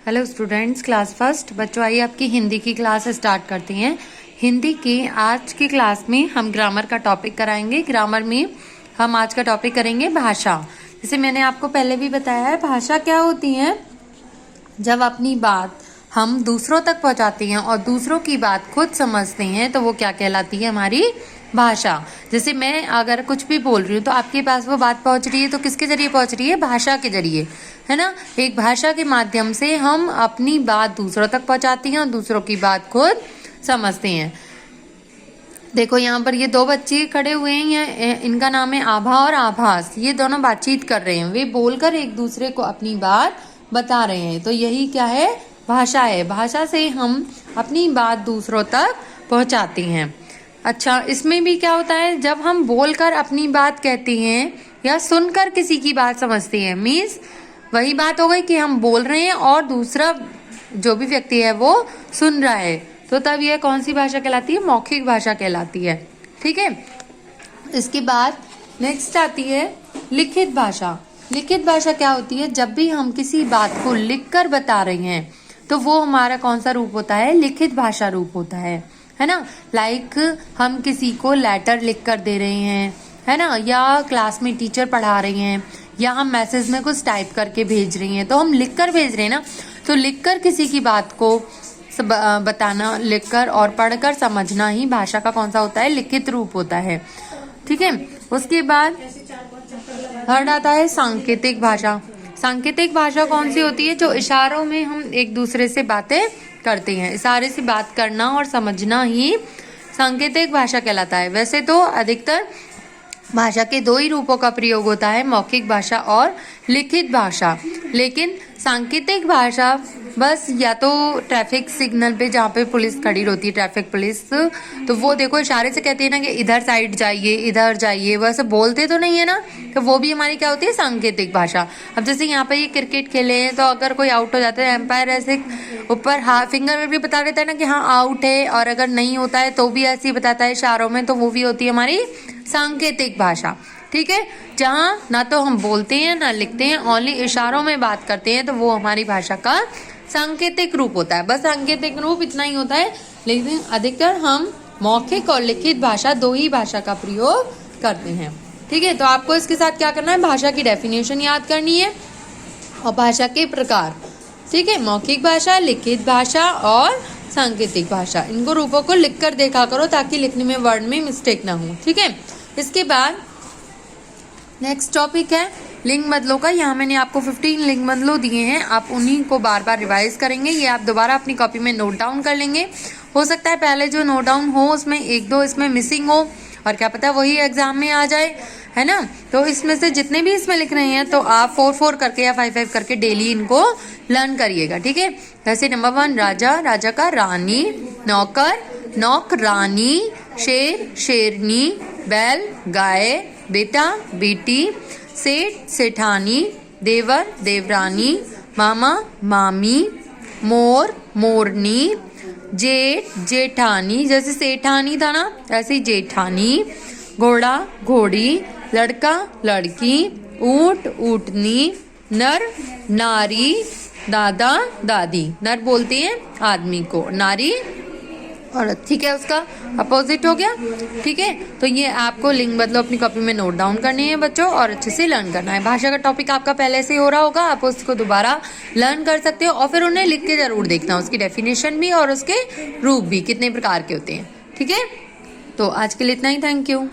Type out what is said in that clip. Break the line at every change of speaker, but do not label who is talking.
Hello students, class first. बच्चों आइए आपकी हिंदी की क्लास स्टार्ट करते हैं। हिंदी की आज की क्लास में हम ग्रामर का टॉपिक कराएंगे। ग्रामर में हम आज का टॉपिक करेंगे भाषा। जैसे मैंने आपको पहले भी बताया है, भाषा क्या होती है? जब अपनी बात हम दूसरों तक पहुंचाते हैं और दूसरों की बात खुद समझते हैं तो वो क्या कहलाती है? हमारी भाषा। जैसे मैं अगर कुछ भी बोल रही हूँ तो आपके पास वो बात पहुंच रही है, तो किसके जरिए पहुंच रही है? भाषा के जरिए, है ना। एक भाषा के माध्यम से हम अपनी बात दूसरों तक पहुंचाते हैं और दूसरों की बात खुद समझते हैं। देखो यहाँ पर ये दो बच्चे खड़े हुए हैं, इनका नाम है आभा और आभास। ये दोनों बातचीत कर रहे हैं, वे बोलकर एक दूसरे को अपनी बात बता रहे हैं। तो यही क्या है? भाषा है। भाषा से हम अपनी बात दूसरों तक पहुंचाते हैं। अच्छा, इसमें भी क्या होता है? जब हम बोलकर अपनी बात कहते हैं या सुनकर किसी की बात समझते हैं, मीन्स वही बात हो गई कि हम बोल रहे हैं और दूसरा जो भी व्यक्ति है वो सुन रहा है, तो तब यह कौन सी भाषा कहलाती है? मौखिक भाषा कहलाती है। ठीक है। इसके बाद नेक्स्ट आती है लिखित भाषा। लिखित भाषा क्या होती है? जब भी हम किसी बात को लिखकर बता रहे हैं तो वो हमारा कौन सा रूप होता है? लिखित भाषा रूप होता है ना। लाइक हम किसी को लेटर लिख कर दे रहे हैं, है ना, या क्लास में टीचर पढ़ा रहे हैं, या हम मैसेज में कुछ टाइप करके भेज रही हैं, तो हम लिख कर भेज रहे हैं ना। तो लिखकर किसी की बात को बताना, लिखकर और पढ़कर समझना ही भाषा का कौन सा होता है? लिखित रूप होता है। ठीक है। उसके बाद थर्ड आता है सांकेतिक भाषा। सांकेतिक भाषा कौन सी होती है? जो इशारों में हम एक दूसरे से बातें करते हैं। इशारे से बात करना और समझना ही सांकेतिक भाषा कहलाता है। वैसे तो अधिकतर भाषा के दो ही रूपों का प्रयोग होता है, मौखिक भाषा और लिखित भाषा। लेकिन सांकेतिक भाषा बस या तो ट्रैफिक सिग्नल पे, जहाँ पे पुलिस खड़ी होती है, ट्रैफिक पुलिस, तो वो देखो इशारे से कहती है ना कि इधर साइड जाइए, इधर जाइए, वैसे बोलते तो नहीं है ना, तो वो भी हमारी क्या होती है? सांकेतिक भाषा। अब जैसे यहाँ पे ये क्रिकेट खेले हैं, तो अगर कोई आउट हो जाता है, एम्पायर ऐसे ऊपर फिंगर में भी बता देता है ना कि हाँ आउट है, और अगर नहीं होता है तो भी ऐसे ही बताता है इशारों में, तो वो भी होती है हमारी सांकेतिक भाषा। ठीक है। जहाँ ना तो हम बोलते हैं ना लिखते हैं, ओनली इशारों में बात करते हैं, तो वो हमारी भाषा का सांकेतिक रूप होता है। बस सांकेतिक रूप इतना ही होता है, लेकिन अधिकतर हम मौखिक और लिखित भाषा दो ही भाषा का प्रयोग करते हैं। ठीक है। तो आपको इसके साथ क्या करना है? भाषा की डेफिनेशन याद करनी है और भाषा के प्रकार। ठीक है। मौखिक भाषा, लिखित भाषा और सांकेतिक भाषा, इनको रूपों को लिख कर देखा करो ताकि लिखने में वर्ड में मिस्टेक ना हो। ठीक है। इसके बाद नेक्स्ट टॉपिक है लिंग बदलों का। यहाँ मैंने आपको 15 लिंग बदलों दिए हैं, आप उन्हीं को बार बार रिवाइज करेंगे। ये आप दोबारा अपनी कॉपी में नोट डाउन कर लेंगे। हो सकता है पहले जो नोट डाउन हो उसमें एक दो इसमें मिसिंग हो, और क्या पता वही एग्जाम में आ जाए, है ना। तो इसमें से जितने भी इसमें लिख रहे हैं तो आप 4-4 करके या 5-5 करके डेली इनको लर्न करिएगा। ठीक है। जैसे नंबर 1 राजा, राजा का रानी, नौकर, नौकरानी, शेर, शेरनी, बैल, गाय, बेटा, बेटी, सेठ, सेठानी, देवर, देवरानी, मामा, मामी, मोर, मोरनी, जेठ, जेठानी, जैसे सेठानी था ना ऐसे ही जेठानी, घोड़ा, घोड़ी, लड़का, लड़की, ऊंट, ऊंटनी, नर, नारी, दादा, दादी। नर बोलते हैं आदमी को, नारी औरत। ठीक है, उसका अपोजिट हो गया। ठीक है। तो ये आपको लिंग बदलो अपनी कॉपी में नोट डाउन करनी है बच्चों, और अच्छे से लर्न करना है। भाषा का टॉपिक आपका पहले से हो रहा होगा, आप उसको दोबारा लर्न कर सकते हो, और फिर उन्हें लिख के जरूर देखना, उसकी डेफिनेशन भी और उसके रूप भी कितने प्रकार के होते हैं। ठीक है। तो आज के लिए इतना ही। Thank you.